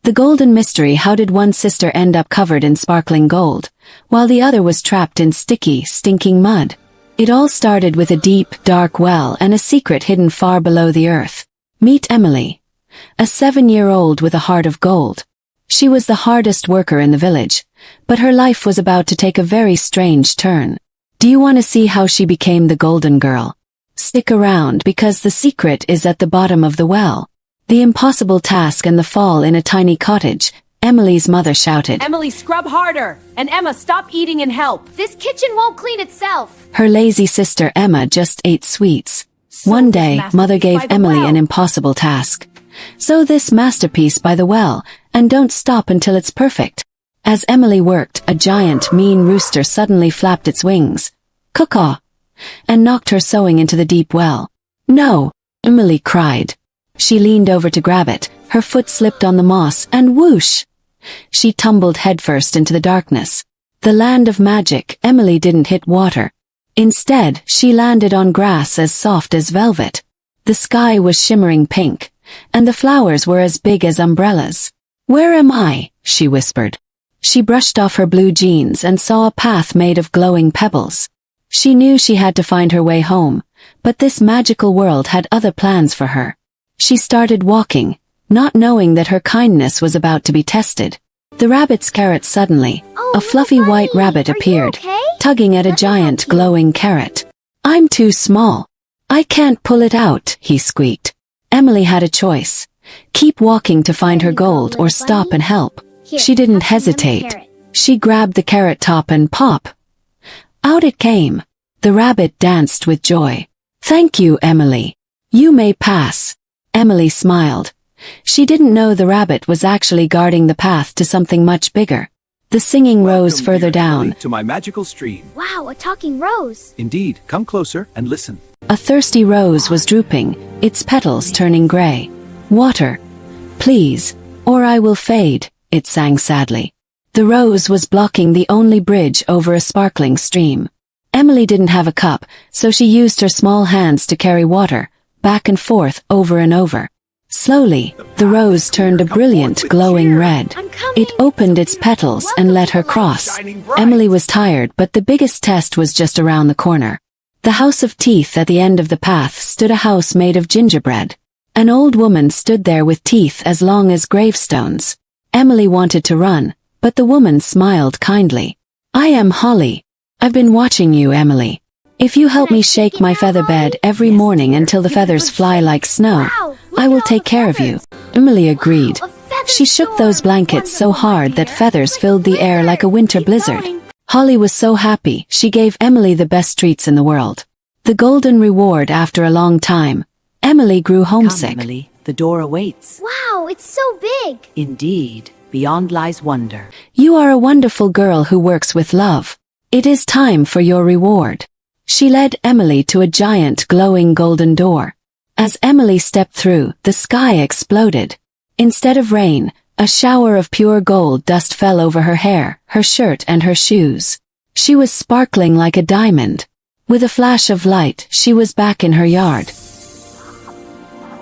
The golden mystery: how did one sister end up covered in sparkling gold, while the other was trapped in sticky, stinking mud? It all started with a deep, dark well and a secret hidden far below the earth. Meet Emily, a 7-year-old with a heart of gold. She was the hardest worker in the village, but her life was about to take a very strange turn. Do you want to see how she became the golden girl? Stick around, because the secret is at the bottom of the well. The impossible task and the fall in a tiny cottage, Emily's mother shouted. Emily, scrub harder! And Emma, stop eating and help! This kitchen won't clean itself! Her lazy sister Emma just ate sweets. One day, Mother gave Emily an impossible task. Sew this masterpiece by the well, and don't stop until it's perfect. As Emily worked, a giant, mean rooster suddenly flapped its wings, caw-caw, and knocked her sewing into the deep well. No! Emily cried. She leaned over to grab it, her foot slipped on the moss, and whoosh! She tumbled headfirst into the darkness. The land of magic. Emily didn't hit water. Instead, she landed on grass as soft as velvet. The sky was shimmering pink, and the flowers were as big as umbrellas. Where am I? She whispered. She brushed off her blue jeans and saw a path made of glowing pebbles. She knew she had to find her way home, but this magical world had other plans for her. She started walking, not knowing that her kindness was about to be tested. The rabbit's carrot suddenly, a fluffy white rabbit appeared, tugging at a giant glowing carrot. I'm too small. I can't pull it out, he squeaked. Emily had a choice. Keep walking to find her gold or stop and help. She didn't hesitate. She grabbed the carrot top and pop! Out it came. The rabbit danced with joy. Thank you, Emily. You may pass. Emily smiled. She didn't know the rabbit was actually guarding the path to something much bigger. The singing rose further down. To my magical stream. Wow, a talking rose. Indeed, come closer and listen. A thirsty rose was drooping, its petals turning gray. Water, please, or I will fade, it sang sadly. The rose was blocking the only bridge over a sparkling stream. Emily didn't have a cup, so she used her small hands to carry water, back and forth, over and over. Slowly, the rose turned a brilliant, glowing red. It opened its petals and let her cross. Emily was tired, but the biggest test was just around the corner. The house of teeth at the end of the path stood a house made of gingerbread. An old woman stood there with teeth as long as gravestones. Emily wanted to run, but the woman smiled kindly. I am Holle. I've been watching you, Emily. If you help me shake my feather bed every morning until the feathers fly like snow, I will take care of you. Emily agreed. She shook those blankets so hard that feathers filled the air like a winter blizzard. Holle was so happy, she gave Emily the best treats in the world. The golden reward after a long time. Emily grew homesick. Come, Emily, the door awaits. Wow, it's so big. Indeed, beyond lies wonder. You are a wonderful girl who works with love. It is time for your reward. She led Emily to a giant glowing golden door. As Emily stepped through, the sky exploded. Instead of rain, a shower of pure gold dust fell over her hair, her shirt and her shoes. She was sparkling like a diamond. With a flash of light, she was back in her yard.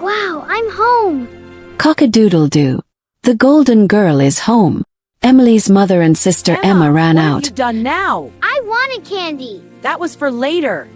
Wow, I'm home. Cock-a-doodle-doo. The golden girl is home. Emily's mother and sister Emma ran out. What have you done now? I wanted candy. That was for later.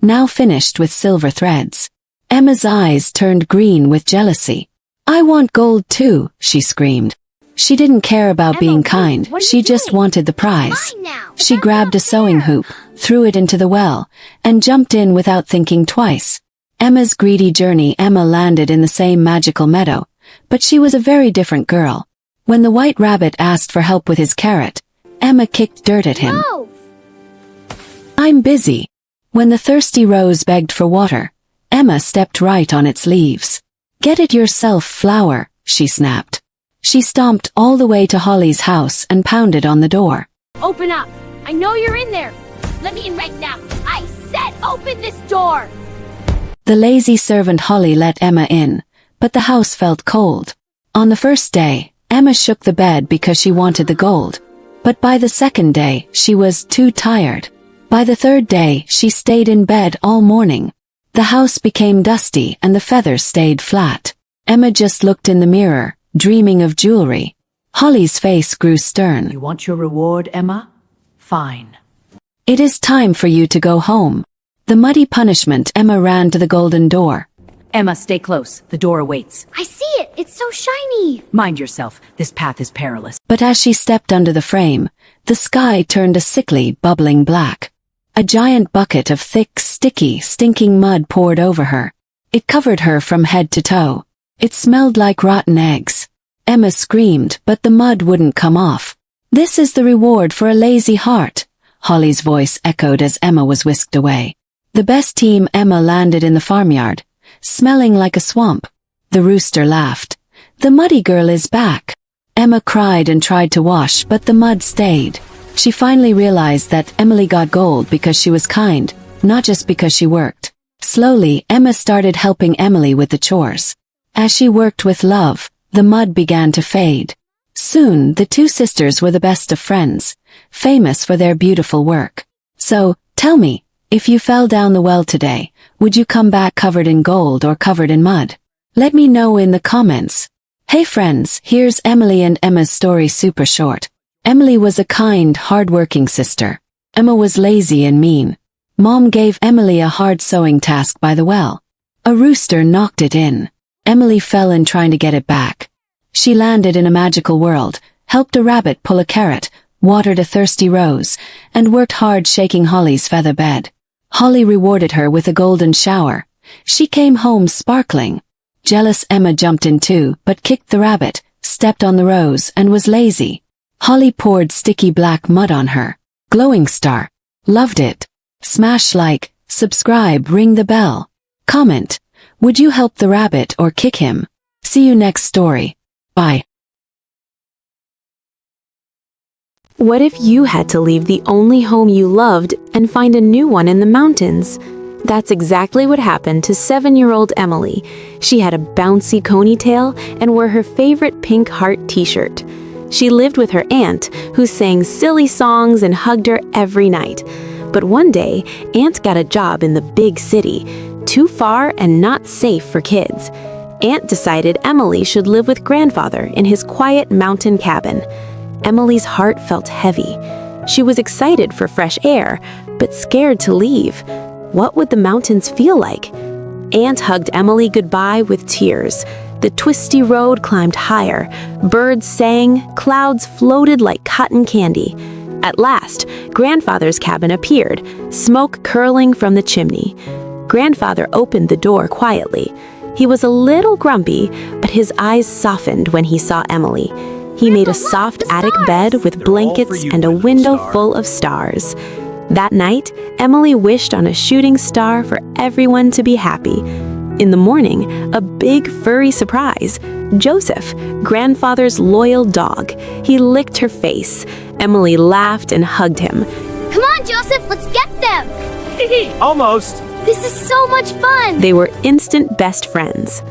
Now finished with silver threads. Emma's eyes turned green with jealousy. I want gold too, she screamed. She didn't care about Emma, being wait, kind, what are she you just doing? wanted the prize. Mine now. She That's grabbed a not sewing fair. hoop, threw it into the well, and jumped in without thinking twice. Emma's greedy journey. Emma landed in the same magical meadow, but she was a very different girl. When the white rabbit asked for help with his carrot, Emma kicked dirt at him. No. I'm busy. When the thirsty rose begged for water, Emma stepped right on its leaves. Get it yourself, flower, she snapped. She stomped all the way to Holle's house and pounded on the door. Open up. I know you're in there. Let me in right now. I said open this door. The lazy servant Holle let Emma in, but the house felt cold. On the first day, Emma shook the bed because she wanted the gold. But by the second day, she was too tired. By the third day, she stayed in bed all morning. The house became dusty and the feathers stayed flat. Emma just looked in the mirror, dreaming of jewelry. Holly's face grew stern. You want your reward, Emma? Fine. It is time for you to go home. The muddy punishment. Emma ran to the golden door. Emma, stay close. The door awaits. I see it. It's so shiny. Mind yourself. This path is perilous. But as she stepped under the frame, the sky turned a sickly, bubbling black. A giant bucket of thick, sticky, stinking mud poured over her. It covered her from head to toe. It smelled like rotten eggs. Emma screamed, but the mud wouldn't come off. This is the reward for a lazy heart. Holly's voice echoed as Emma was whisked away. The best team. Emma landed in the farmyard, smelling like a swamp. The rooster laughed. The muddy girl is back. Emma cried and tried to wash, but the mud stayed. She finally realized that Emily got gold because she was kind, not just because she worked. Slowly, Emma started helping Emily with the chores. As she worked with love, the mud began to fade. Soon, the two sisters were the best of friends, famous for their beautiful work. So, tell me, if you fell down the well today, would you come back covered in gold or covered in mud? Let me know in the comments. Hey friends, here's Emily and Emma's story super short. Emily was a kind, hard-working sister. Emma was lazy and mean. Mom gave Emily a hard sewing task by the well. A rooster knocked it in. Emily fell in trying to get it back. She landed in a magical world, helped a rabbit pull a carrot, watered a thirsty rose, and worked hard shaking Holly's feather bed. Holly rewarded her with a golden shower. She came home sparkling. Jealous Emma jumped in too, but kicked the rabbit, stepped on the rose, and was lazy. Holly poured sticky black mud on her. Glowing star. Loved it. Smash like, subscribe, ring the bell. Comment. Would you help the rabbit or kick him? See you next story. Bye. What if you had to leave the only home you loved and find a new one in the mountains? That's exactly what happened to 7-year-old Emily. She had a bouncy ponytail and wore her favorite pink heart t-shirt. She lived with her aunt, who sang silly songs and hugged her every night. But one day, Aunt got a job in the big city, too far and not safe for kids. Aunt decided Emily should live with grandfather in his quiet mountain cabin. Emily's heart felt heavy. She was excited for fresh air, but scared to leave. What would the mountains feel like? Aunt hugged Emily goodbye with tears. The twisty road climbed higher. Birds sang, clouds floated like cotton candy. At last, grandfather's cabin appeared, smoke curling from the chimney. Grandfather opened the door quietly. He was a little grumpy, but his eyes softened when he saw Emily. He made a soft attic bed with blankets and a window full of stars. That night, Emily wished on a shooting star for everyone to be happy. In the morning, a big furry surprise. Joseph, grandfather's loyal dog. He licked her face. Emily laughed and hugged him. Come on, Joseph, let's get them. Almost. This is so much fun. They were instant best friends.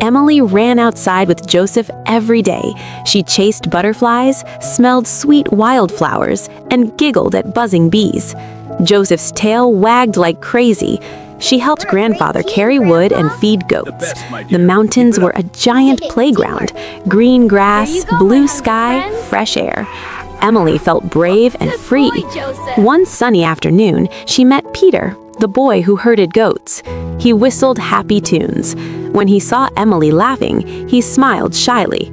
Emily ran outside with Joseph every day. She chased butterflies, smelled sweet wildflowers, and giggled at buzzing bees. Joseph's tail wagged like crazy. She helped grandfather carry wood and feed goats. The mountains were a giant playground. Green grass, blue sky, fresh air. Emily felt brave and free. One sunny afternoon, she met Peter, the boy who herded goats. He whistled happy tunes. When he saw Emily laughing, he smiled shyly.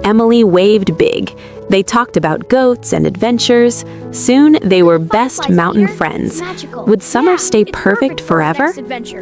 Emily waved big. They talked about goats and adventures. Soon, they were best mountain friends. Would summer stay perfect forever?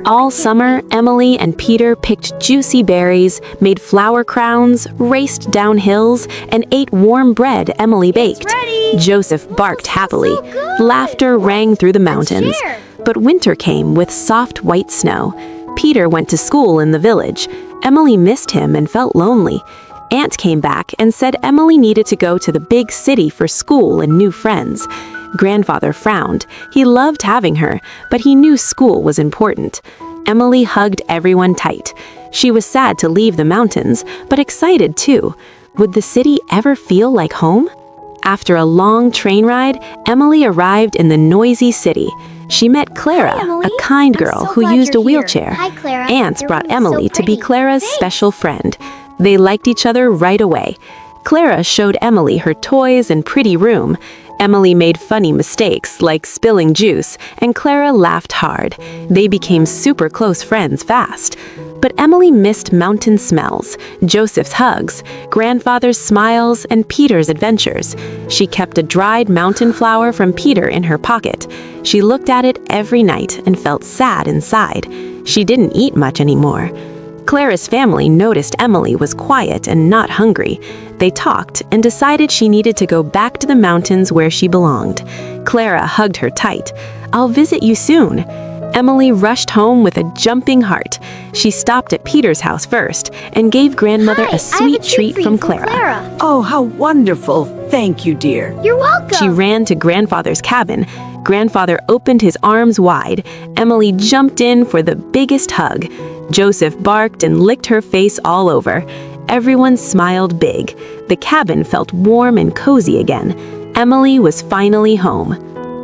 All summer, Emily and Peter picked juicy berries, made flower crowns, raced down hills, and ate warm bread Emily baked. Joseph barked happily. Laughter rang through the mountains. But winter came with soft white snow. Peter went to school in the village. Emily missed him and felt lonely. Aunt came back and said Emily needed to go to the big city for school and new friends. Grandfather frowned. He loved having her, but he knew school was important. Emily hugged everyone tight. She was sad to leave the mountains, but excited too. Would the city ever feel like home? After a long train ride, Emily arrived in the noisy city. She met Clara, a kind girl who used a wheelchair. Hi, Clara. Aunts brought Emily to be Clara's special friend. They liked each other right away. Clara showed Emily her toys and pretty room. Emily made funny mistakes, like spilling juice, and Clara laughed hard. They became super close friends fast. But Emily missed mountain smells, Joseph's hugs, grandfather's smiles, and Peter's adventures. She kept a dried mountain flower from Peter in her pocket. She looked at it every night and felt sad inside. She didn't eat much anymore. Clara's family noticed Emily was quiet and not hungry. They talked and decided she needed to go back to the mountains where she belonged. Clara hugged her tight. "I'll visit you soon." Emily rushed home with a jumping heart. She stopped at Peter's house first and gave grandmother Hi, a sweet treat from Clara. Oh, how wonderful. Thank you, dear. You're welcome. She ran to grandfather's cabin. Grandfather opened his arms wide. Emily jumped in for the biggest hug. Joseph barked and licked her face all over. Everyone smiled big. The cabin felt warm and cozy again. Emily was finally home.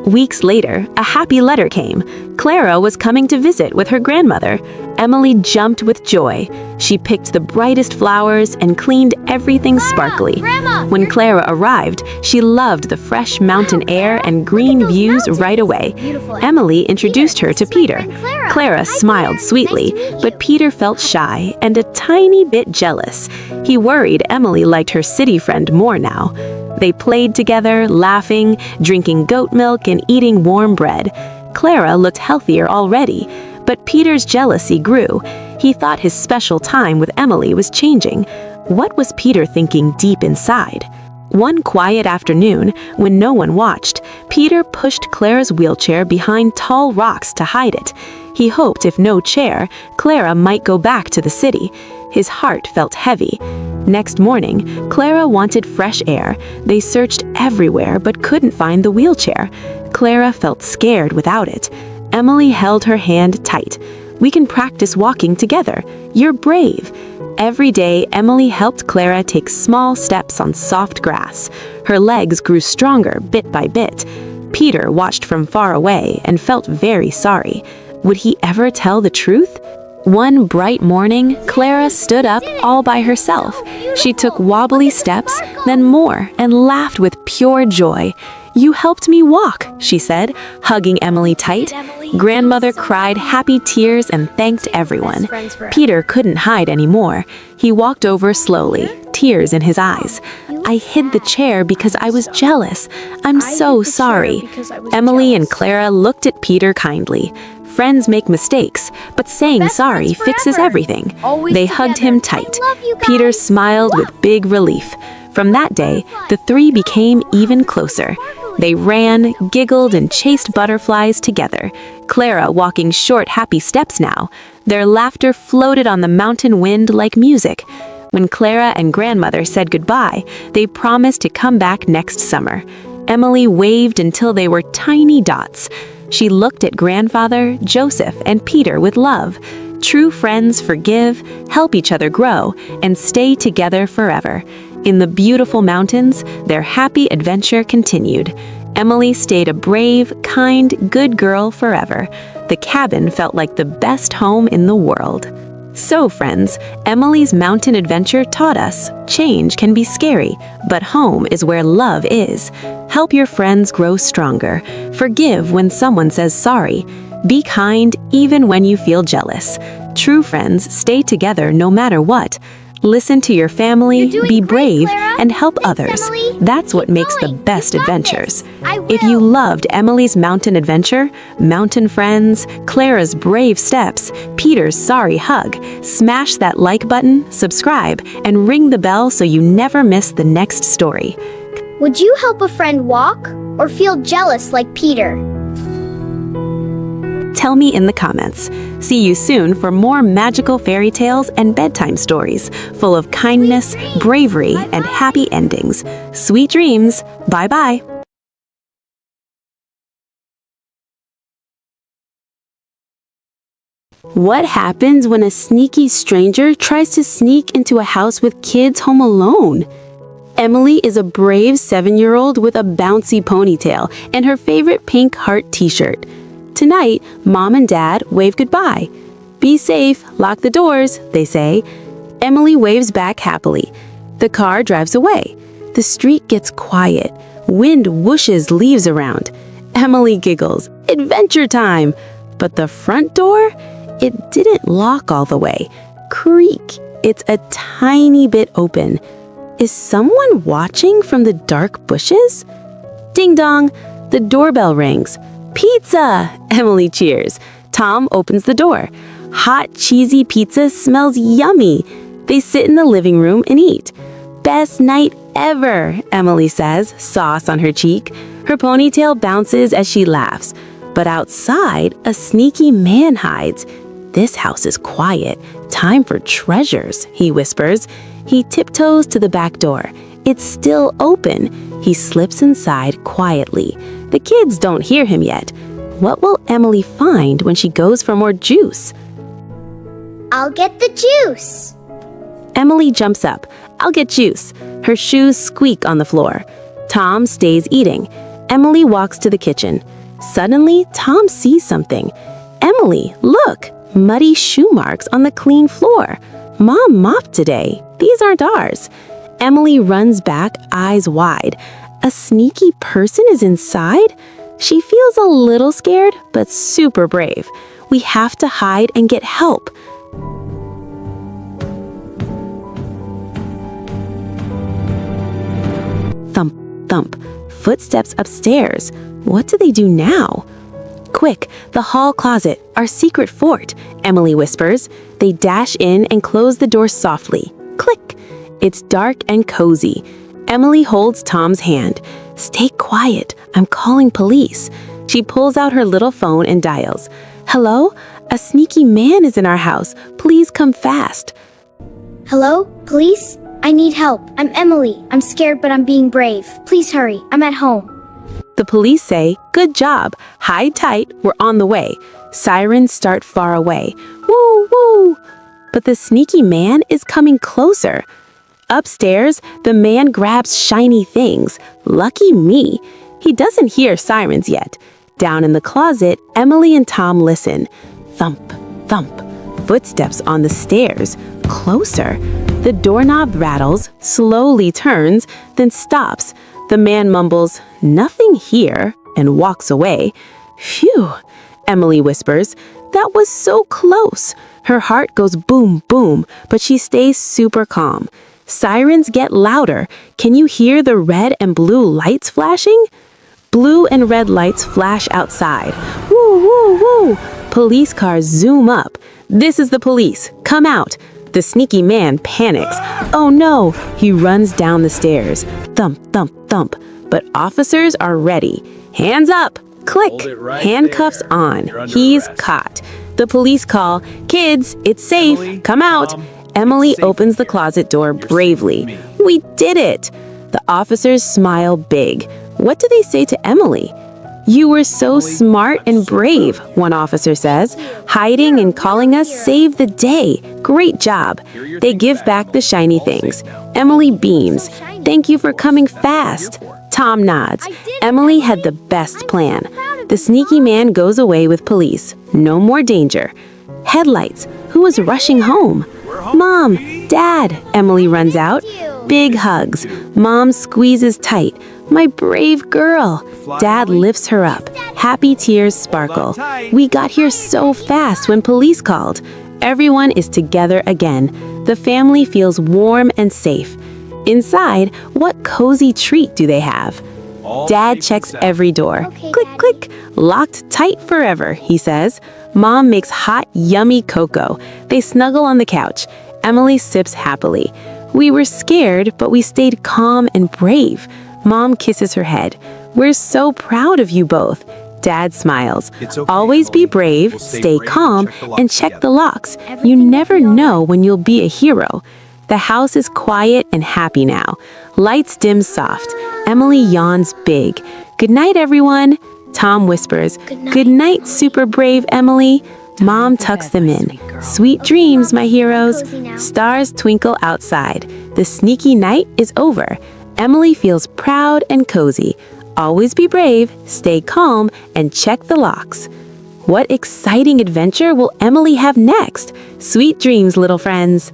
Weeks later, a happy letter came. Clara was coming to visit with her grandmother. Emily jumped with joy. She picked the brightest flowers and cleaned everything sparkly. Grandma, When Clara arrived, she loved the fresh mountain air and green those views mountains. right away. Beautiful. Emily introduced her to this is my Peter. friend Clara. Clara Hi, smiled Peter. sweetly, Nice to meet but you. Peter felt shy and a tiny bit jealous. He worried Emily liked her city friend more now. They played together, laughing, drinking goat milk, and eating warm bread. Clara looked healthier already, but Peter's jealousy grew. He thought his special time with Emily was changing. What was Peter thinking deep inside? One quiet afternoon, when no one watched, Peter pushed Clara's wheelchair behind tall rocks to hide it. He hoped if no chair, Clara might go back to the city. His heart felt heavy. Next morning, Clara wanted fresh air. They searched everywhere but couldn't find the wheelchair. Clara felt scared without it. Emily held her hand tight. "We can practice walking together. You're brave." Every day, Emily helped Clara take small steps on soft grass. Her legs grew stronger bit by bit. Peter watched from far away and felt very sorry. Would he ever tell the truth? One bright morning, Clara stood up all by herself. She took wobbly steps, then more, and laughed with pure joy. "You helped me walk," she said, hugging Emily tight. Grandmother cried happy tears and thanked everyone. Peter couldn't hide anymore. He walked over slowly, tears in his eyes. "I hid the chair because I was jealous. I'm so sorry." Emily and Clara looked at Peter kindly. Friends make mistakes, but saying Best sorry friends fixes forever. everything. Always They hugged together. him I tight. love you guys. Peter smiled with big relief. From that day, the three became even closer. They ran, giggled, and chased butterflies together. Clara walking short, happy steps now. Their laughter floated on the mountain wind like music. When Clara and grandmother said goodbye, they promised to come back next summer. Emily waved until they were tiny dots. She looked at grandfather, Joseph, and Peter with love. True friends forgive, help each other grow, and stay together forever. In the beautiful mountains, their happy adventure continued. Emily stayed a brave, kind, good girl forever. The cabin felt like the best home in the world. So, friends, Emily's mountain adventure taught us change can be scary, but home is where love is. Help your friends grow stronger. Forgive when someone says sorry. Be kind even when you feel jealous. True friends stay together no matter what. Listen to your family, You're doing be great, brave, Clara. and help Thanks, others. Emily. That's what Keep makes the going. best You got adventures. this. I If you will. loved Emily's mountain adventure, mountain friends, Clara's brave steps, Peter's sorry hug, smash that like button, subscribe, and ring the bell so you never miss the next story. Would you help a friend walk or feel jealous like Peter? Tell me in the comments. See you soon for more magical fairy tales and bedtime stories full of kindness, bravery, and happy endings. Sweet dreams. Bye-bye. What happens when a sneaky stranger tries to sneak into a house with kids home alone? Emily is a brave 7-year-old with a bouncy ponytail and her favorite pink heart t-shirt. Tonight, Mom and Dad wave goodbye. Be safe, lock the doors, they say. Emily waves back happily. The car drives away. The street gets quiet. Wind whooshes leaves around. Emily giggles. Adventure time! But the front door? It didn't lock all the way. Creak. It's a tiny bit open. Is someone watching from the dark bushes? Ding dong! The doorbell rings. Pizza! Emily cheers. Tom opens the door. Hot, cheesy pizza smells yummy. They sit in the living room and eat. Best night ever, Emily says, sauce on her cheek. Her ponytail bounces as she laughs. But outside, a sneaky man hides. This house is quiet. Time for treasures, he whispers. He tiptoes to the back door. It's still open. He slips inside quietly. The kids don't hear him yet. What will Emily find when she goes for more juice? I'll get the juice. Emily jumps up. I'll get juice. Her shoes squeak on the floor. Tom stays eating. Emily walks to the kitchen. Suddenly, Tom sees something. Emily, look! Muddy shoe marks on the clean floor. Mom mopped today. These aren't ours. Emily runs back, eyes wide. A sneaky person is inside? She feels a little scared, but super brave. We have to hide and get help. Thump, thump. Footsteps upstairs. What do they do now? Quick, the hall closet, our secret fort, Emily whispers. They dash in and close the door softly. Click. It's dark and cozy. Emily holds Tom's hand. Stay quiet. I'm calling police. She pulls out her little phone and dials. Hello? A sneaky man is in our house. Please come fast. Hello? Police? I need help. I'm Emily. I'm scared, but I'm being brave. Please hurry. I'm at home. The police say, good job. Hide tight. We're on the way. Sirens start far away. Woo, woo. But the sneaky man is coming closer. Upstairs, the man grabs shiny things. Lucky me. He doesn't hear sirens yet. Down in the closet, Emily and Tom listen. Thump, thump. Footsteps on the stairs. Closer. The doorknob rattles, slowly turns, then stops. The man mumbles, nothing here, and walks away. Phew, Emily whispers. That was so close. Her heart goes boom, boom, but she stays super calm. Sirens get louder. Can you hear the red and blue lights flashing? Blue and red lights flash outside. Woo, woo, woo. Police cars zoom up. This is the police. Come out. The sneaky man panics. Oh no! He runs down the stairs. Thump, thump, thump. But officers are ready. Hands up! Click! Handcuffs on. He's caught. The police call, kids, it's safe. Come out. Emily opens the closet door bravely. We did it! The officers smile big. What do they say to Emily? You were so smart and brave, one officer says. Hiding and calling us saved the day. Great job. They give back the shiny things. Emily beams. Thank you for coming fast. Tom nods. Emily had the best plan. The sneaky man goes away with police. No more danger. Headlights. Who was rushing home? Mom, Dad, Emily runs out. Big hugs. Mom squeezes tight. My brave girl. Dad lifts her up. Happy tears sparkle. We got here so fast when police called. Everyone is together again. The family feels warm and safe. Inside, what cozy treat do they have? Dad checks every door. Click, click. Locked tight forever, he says. Mom makes hot, yummy cocoa. They snuggle on the couch. Emily sips happily. We were scared, but we stayed calm and brave. Mom kisses her head. We're so proud of you both. Dad smiles. Always be brave, stay calm, and check the locks. You never know when you'll be a hero. The house is quiet and happy now. Lights dim soft. Emily yawns big. Good night, everyone. Tom whispers. Good night, super brave Emily. Mom tucks them in. Sweet dreams, my heroes. Stars twinkle outside. The sneaky night is over. Emily feels proud and cozy. Always be brave, stay calm, and check the locks. What exciting adventure will Emily have next? Sweet dreams, little friends.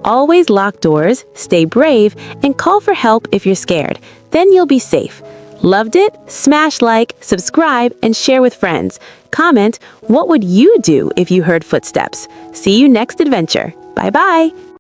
Always lock doors, stay brave, and call for help if you're scared. Then you'll be safe. Loved it? Smash like, subscribe, and share with friends. Comment, what would you do if you heard footsteps? See you next adventure. Bye-bye.